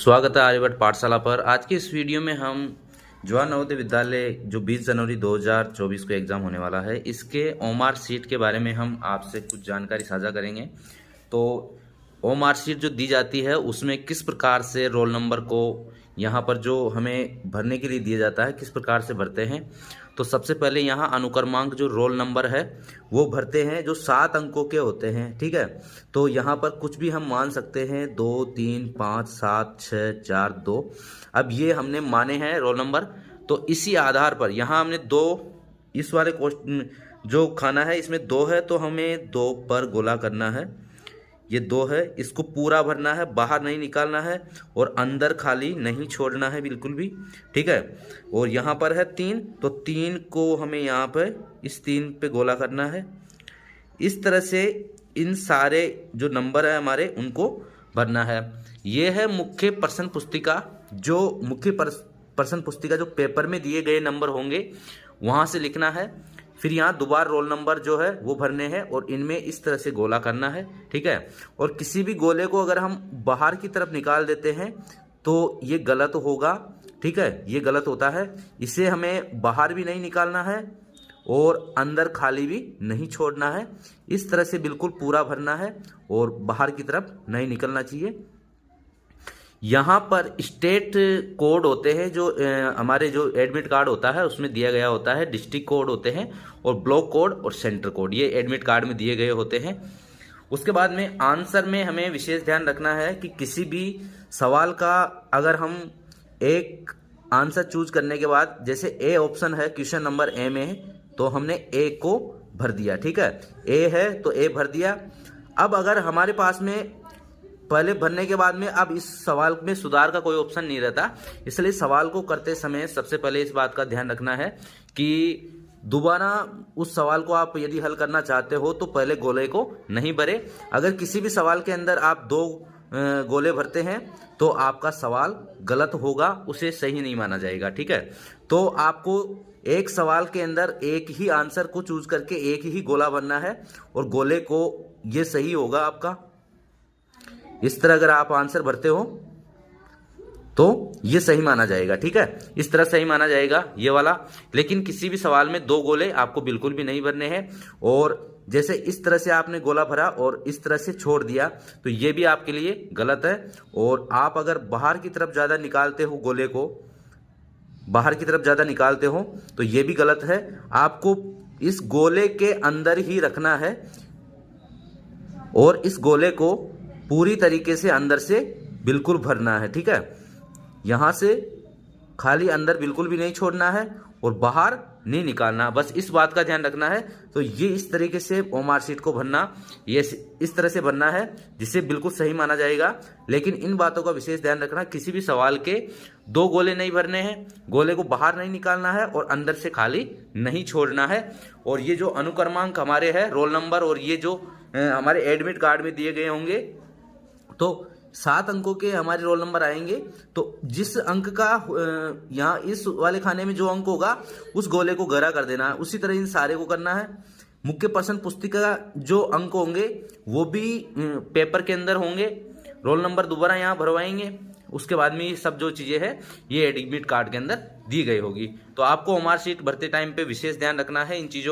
स्वागत है आर्यभट्ट पाठशाला पर। आज की इस वीडियो में हम जवाहर नवोदय विद्यालय जो 20 जनवरी 2024 को एग्ज़ाम होने वाला है, इसके ओमार सीट के बारे में हम आपसे कुछ जानकारी साझा करेंगे। तो ओमार सीट जो दी जाती है उसमें किस प्रकार से रोल नंबर को यहाँ पर जो हमें भरने के लिए दिया जाता है किस प्रकार से भरते हैं। तो सबसे पहले यहाँ अनुक्रमांक जो रोल नंबर है वो भरते हैं जो 7 अंकों के होते हैं, ठीक है। तो यहाँ पर कुछ भी हम मान सकते हैं, 2 3 5 7 6 4 2। अब ये हमने माने हैं रोल नंबर, तो इसी आधार पर यहाँ हमने 2 इस वाले क्वेश्चन जो खाना है इसमें 2 है तो हमें 2 पर गोला करना है। ये 2 है, इसको पूरा भरना है, बाहर नहीं निकालना है और अंदर खाली नहीं छोड़ना है बिल्कुल भी, ठीक है। और यहाँ पर है 3, तो 3 को हमें यहाँ पर इस 3 पे गोला करना है। इस तरह से इन सारे जो नंबर है हमारे उनको भरना है। ये है मुख्य प्रश्न पुस्तिका। जो मुख्य प्रश्न पुस्तिका जो पेपर में दिए गए नंबर होंगे वहाँ से लिखना है। फिर यहाँ दोबारा रोल नंबर जो है वो भरने हैं और इनमें इस तरह से गोला करना है, ठीक है। और किसी भी गोले को अगर हम बाहर की तरफ निकाल देते हैं तो ये गलत होगा, ठीक है, ये गलत होता है। इसे हमें बाहर भी नहीं निकालना है और अंदर खाली भी नहीं छोड़ना है। इस तरह से बिल्कुल पूरा भरना है और बाहर की तरफ नहीं निकलना चाहिए। यहाँ पर स्टेट कोड होते हैं जो हमारे जो एडमिट कार्ड होता है उसमें दिया गया होता है। डिस्ट्रिक्ट कोड होते हैं और ब्लॉक कोड और सेंटर कोड, ये एडमिट कार्ड में दिए गए होते हैं। उसके बाद में आंसर में हमें विशेष ध्यान रखना है कि किसी भी सवाल का अगर हम एक आंसर चूज करने के बाद, जैसे ए ऑप्शन है, क्वेश्चन नंबर ए में है तो हमने ए को भर दिया, ठीक है। ए है तो ए भर दिया। अब अगर हमारे पास में पहले भरने के बाद में अब इस सवाल में सुधार का कोई ऑप्शन नहीं रहता, इसलिए सवाल को करते समय सबसे पहले इस बात का ध्यान रखना है कि दोबारा उस सवाल को आप यदि हल करना चाहते हो तो पहले गोले को नहीं भरे। अगर किसी भी सवाल के अंदर आप 2 गोले भरते हैं तो आपका सवाल गलत होगा, उसे सही नहीं माना जाएगा, ठीक है। तो आपको एक सवाल के अंदर एक ही आंसर को चूज करके एक ही गोला भरना है और गोले को ये सही होगा आपका। इस तरह अगर आप आंसर भरते हो तो ये सही माना जाएगा, ठीक है। इस तरह सही माना जाएगा ये वाला। लेकिन किसी भी सवाल में 2 गोले आपको बिल्कुल भी नहीं भरने हैं। और जैसे इस तरह से आपने गोला भरा और इस तरह से छोड़ दिया तो ये भी आपके लिए गलत है। और आप अगर बाहर की तरफ ज़्यादा निकालते हो, गोले को बाहर की तरफ ज़्यादा निकालते हो तो ये भी गलत है। आपको इस गोले के अंदर ही रखना है और इस गोले को पूरी तरीके से अंदर से बिल्कुल भरना है, ठीक है। यहाँ से खाली अंदर बिल्कुल भी नहीं छोड़ना है और बाहर नहीं निकालना, बस इस बात का ध्यान रखना है। तो ये इस तरीके से ओमार सीट को भरना, ये इस तरह से भरना है जिससे बिल्कुल सही माना जाएगा। लेकिन इन बातों का विशेष ध्यान रखना, किसी भी सवाल के 2 गोले नहीं भरने हैं, गोले को बाहर नहीं निकालना है और अंदर से खाली नहीं छोड़ना है। और ये जो अनुक्रमांक हमारे हैं रोल नंबर और ये जो हमारे एडमिट कार्ड में दिए गए होंगे तो 7 अंकों के हमारे रोल नंबर आएंगे। तो जिस अंक का यहाँ इस वाले खाने में जो अंक होगा उस गोले को गहरा कर देना है। उसी तरह इन सारे को करना है। मुख्य प्रश्न पुस्तिका जो अंक होंगे वो भी पेपर के अंदर होंगे। रोल नंबर दोबारा यहाँ भरवाएंगे। उसके बाद में ये सब जो चीज़ें हैं ये एडमिट कार्ड के अंदर दी गई होगी। तो आपको ओमार सीट भरते टाइम पे विशेष ध्यान रखना है इन चीज़ों